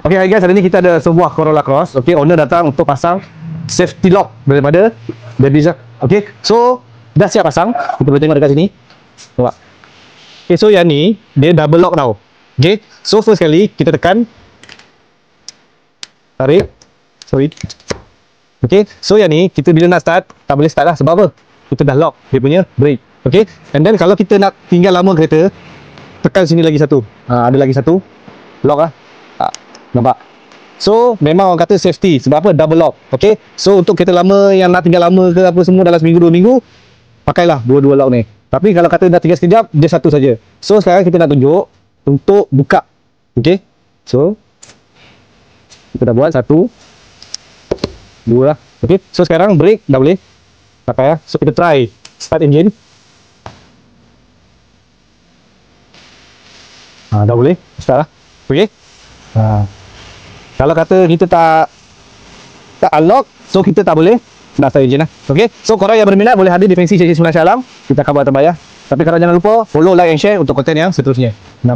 Okay guys, hari ni kita ada sebuah Corolla Cross. Okay, owner datang untuk pasang safety lock daripada Baby Jack. Okay, so dah siap pasang. Kita boleh tengok dekat sini. Nampak? Okay, so yang ni dia double lock tau. Okay, so first kali kita tekan, tarik, sorry. Okay, so yang ni kita bila nak start tak boleh start lah. Sebab apa? Kita dah lock dia punya brake. Okay, and then kalau kita nak tinggal lama kereta, tekan sini lagi satu. Ada lagi satu lock lah. Nampak? So memang orang kata safety. Sebab apa? Double lock. Okay, so untuk kereta lama yang nak tinggal lama ke apa semua dalam seminggu 2 minggu, pakailah dua-dua lock ni. Tapi kalau kata dah tinggal sekejap, dia satu saja. So sekarang kita nak tunjuk untuk buka. Okay, so kita dah buat 1 2 lah. Okay, so sekarang brake dah boleh pakai lah. So kita try start engine. Dah boleh start lah. Okay, kalau kata kita tak unlock, so kita tak boleh nak start engine lah. Okay, so korang yang berminat boleh hadir di Fancy CC 9 Shah Alam. Kita akan buat terbaik lah. Tapi korang jangan lupa follow, like and share untuk konten yang seterusnya. 6